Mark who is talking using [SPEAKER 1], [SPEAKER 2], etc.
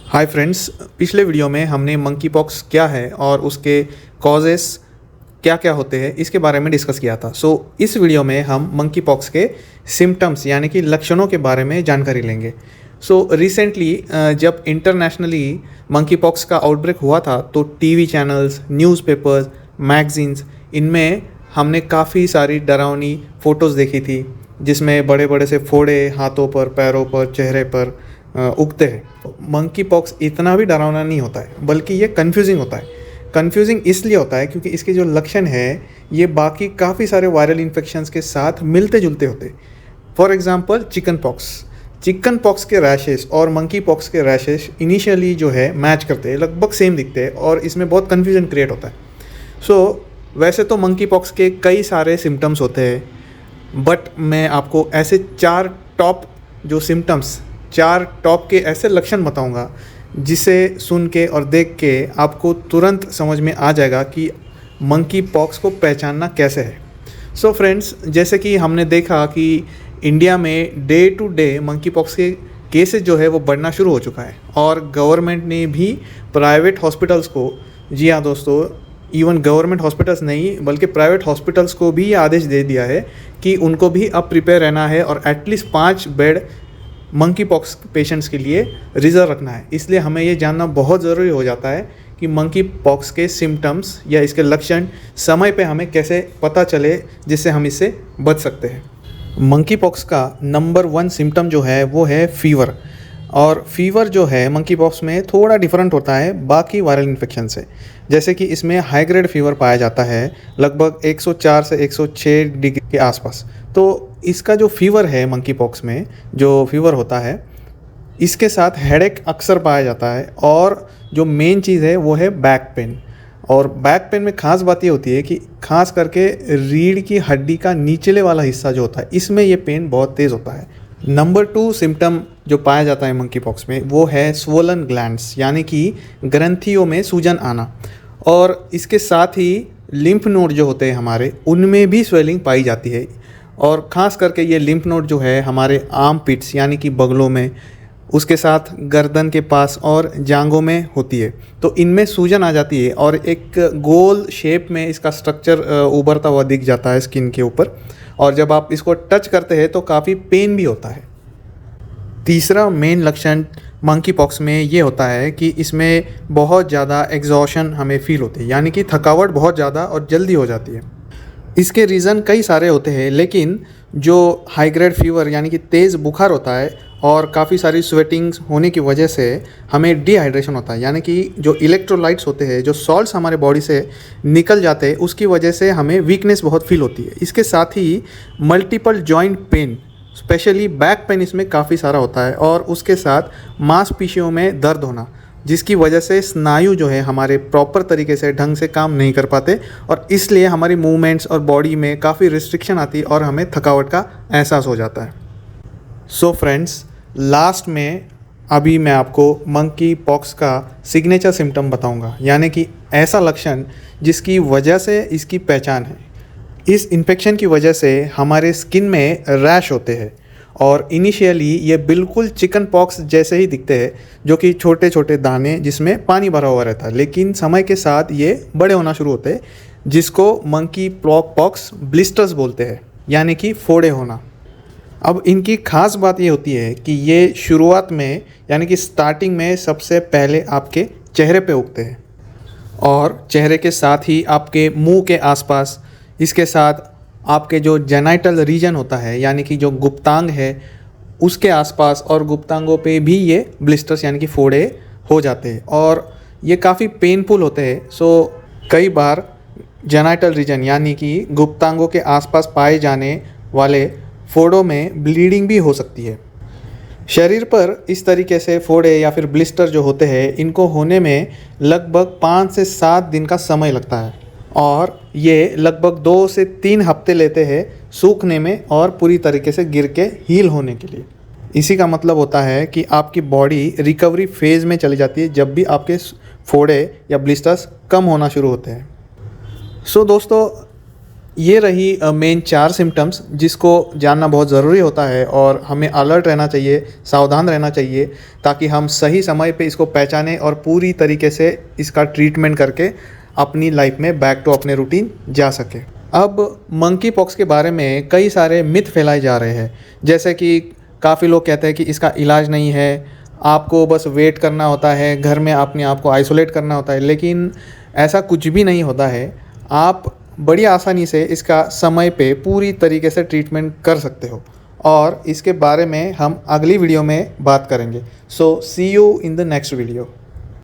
[SPEAKER 1] Hi friends, पिछले video में हमने मंकी पॉक्स क्या है और उसके कॉजेस क्या क्या होते हैं इसके बारे में डिस्कस किया था। इस वीडियो में हम मंकी पॉक्स के सिम्टम्स यानी कि लक्षणों के बारे में जानकारी लेंगे। रिसेंटली जब इंटरनेशनली मंकी पॉक्स का आउटब्रेक हुआ था तो टीवी चैनल्स, न्यूज़पेपर्स, मैगजीन्स, इनमें हमने काफ़ी सारी डरावनी फ़ोटोज़ देखी थी जिसमें बड़े बड़े से फोड़े हाथों पर, पैरों पर, चेहरे पर उगते हैं। मंकी पॉक्स इतना भी डरावना नहीं होता है, बल्कि ये कन्फ्यूजिंग होता है। कन्फ्यूजिंग इसलिए होता है क्योंकि इसके जो लक्षण है ये बाकी काफ़ी सारे वायरल इन्फेक्शंस के साथ मिलते जुलते होते। फॉर एग्जांपल चिकन पॉक्स के रैशेस और मंकी पॉक्स के रैशेस इनिशियली जो है मैच करते हैं, लगभग सेम दिखते हैं और इसमें बहुत कन्फ्यूजन क्रिएट होता है। वैसे तो मंकी पॉक्स के कई सारे सिम्टम्स होते हैं, बट मैं आपको ऐसे चार टॉप के ऐसे लक्षण बताऊंगा जिसे सुन के और देख के आपको तुरंत समझ में आ जाएगा कि मंकी पॉक्स को पहचानना कैसे है। फ्रेंड्स, जैसे कि हमने देखा कि इंडिया में day to day monkeypox के केसेस जो है वो बढ़ना शुरू हो चुका है और गवर्नमेंट ने भी प्राइवेट हॉस्पिटल्स को, जी हाँ दोस्तों, इवन गवर्नमेंट हॉस्पिटल्स नहीं बल्कि प्राइवेट हॉस्पिटल्स को भी ये आदेश दे दिया है कि उनको भी अब प्रिपेयर रहना है और at least 5 bed monkey pox patients के लिए रिजर्व रखना है। इसलिए हमें ये जानना बहुत ज़रूरी हो जाता है कि मंकी पॉक्स के सिम्टम्स या इसके लक्षण समय पे हमें कैसे पता चले जिससे हम इससे बच सकते हैं। मंकी पॉक्स का नंबर 1 सिम्टम जो है वो है फीवर। और फीवर जो है मंकी पॉक्स में थोड़ा डिफरेंट होता है बाकी वायरल इन्फेक्शन से। जैसे कि इसमें हाई ग्रेड फीवर पाया जाता है लगभग 104 से 106 डिग्री के आसपास। तो इसका जो फीवर है मंकी पॉक्स में जो फीवर होता है इसके साथ हेडेक अक्सर पाया जाता है और जो मेन चीज़ है वो है बैक पेन। और बैक पेन में ख़ास बात ये होती है कि खास करके रीढ़ की हड्डी का निचले वाला हिस्सा जो होता है इसमें ये पेन बहुत तेज़ होता है। नंबर 2 सिम्टम जो पाया जाता है मंकी पॉक्स में वो है स्वोलन ग्लैंड्स यानी कि ग्रंथियों में सूजन आना। और इसके साथ ही लिम्फ नोड जो होते हैं हमारे, उनमें भी स्वेलिंग पाई जाती है। और ख़ास करके ये लिम्फ नोड जो है हमारे आर्म पिट्स यानी कि बगलों में, उसके साथ गर्दन के पास और जांघों में होती है। तो इनमें सूजन आ जाती है और एक गोल शेप में इसका स्ट्रक्चर उभरता हुआ दिख जाता है स्किन के ऊपर। और जब आप इसको टच करते हैं तो काफ़ी पेन भी होता है। तीसरा मेन लक्षण मंकी पॉक्स में ये होता है कि इसमें बहुत ज़्यादा एग्जॉशन हमें फील होती है, यानी कि थकावट बहुत ज़्यादा और जल्दी हो जाती है। इसके रीज़न कई सारे होते हैं, लेकिन जो हाई ग्रेड फीवर यानी कि तेज़ बुखार होता है और काफ़ी सारी स्वेटिंग्स होने की वजह से हमें डिहाइड्रेशन होता है, यानी कि जो इलेक्ट्रोलाइट्स होते हैं, जो सॉल्ट्स हमारे बॉडी से निकल जाते हैं, उसकी वजह से हमें वीकनेस बहुत फील होती है। इसके साथ ही multiple joint pain, specially back pain इसमें काफ़ी सारा होता है और उसके साथ मांसपेशियों में दर्द होना, जिसकी वजह से स्नायु जो है हमारे प्रॉपर तरीके से ढंग से काम नहीं कर पाते और इसलिए हमारी मूवमेंट्स और बॉडी में काफ़ी रिस्ट्रिक्शन आती है और हमें थकावट का एहसास हो जाता है। फ्रेंड्स, लास्ट में अभी मैं आपको मंकी पॉक्स का सिग्नेचर सिम्टम बताऊंगा, यानी कि ऐसा लक्षण जिसकी वजह से इसकी पहचान है। इस इन्फेक्शन की वजह से हमारे स्किन में रैश होते हैं और इनिशियली ये बिल्कुल चिकन पॉक्स जैसे ही दिखते हैं, जो कि छोटे छोटे दाने जिसमें पानी भरा हुआ रहता है, लेकिन समय के साथ ये बड़े होना शुरू होते हैं, जिसको मंकी पॉक्स ब्लिस्टर्स बोलते हैं, यानी कि फोड़े होना। अब इनकी खास बात ये होती है कि ये शुरुआत में यानी कि स्टार्टिंग में सबसे पहले आपके चेहरे पे उगते हैं और चेहरे के साथ ही आपके मुंह के आसपास, इसके साथ आपके जो जेनाइटल रीजन होता है यानी कि जो गुप्तांग है उसके आसपास और गुप्तांगों पे भी ये ब्लिस्टर्स यानी कि फोड़े हो जाते हैं और ये काफ़ी पेनफुल होते हैं। कई बार जेनाइटल रीजन यानी कि गुप्तांगों के आसपास पाए जाने वाले फोड़ों में ब्लीडिंग भी हो सकती है। शरीर पर इस तरीके से फोड़े या फिर ब्लिस्टर जो होते हैं, इनको होने में लगभग 5 से 7 दिन का समय लगता है और ये लगभग 2 से 3 हफ्ते लेते हैं सूखने में और पूरी तरीके से गिर के हील होने के लिए। इसी का मतलब होता है कि आपकी बॉडी रिकवरी फेज़ में चली जाती है जब भी आपके फोड़े या ब्लिस्टर्स कम होना शुरू होते हैं। दोस्तों, ये रही मेन 4 सिम्टम्स जिसको जानना बहुत ज़रूरी होता है और हमें अलर्ट रहना चाहिए, सावधान रहना चाहिए, ताकि हम सही समय पे इसको पहचानें और पूरी तरीके से इसका ट्रीटमेंट करके अपनी लाइफ में बैक टू अपने रूटीन जा सके। अब मंकी पॉक्स के बारे में कई सारे मिथ फैलाए जा रहे हैं, जैसे कि काफ़ी लोग कहते हैं कि इसका इलाज नहीं है, आपको बस वेट करना होता है, घर में अपने आप को आइसोलेट करना होता है, लेकिन ऐसा कुछ भी नहीं होता है। आप बड़ी आसानी से इसका समय पे पूरी तरीके से ट्रीटमेंट कर सकते हो और इसके बारे में हम अगली वीडियो में बात करेंगे। So see you in the next video.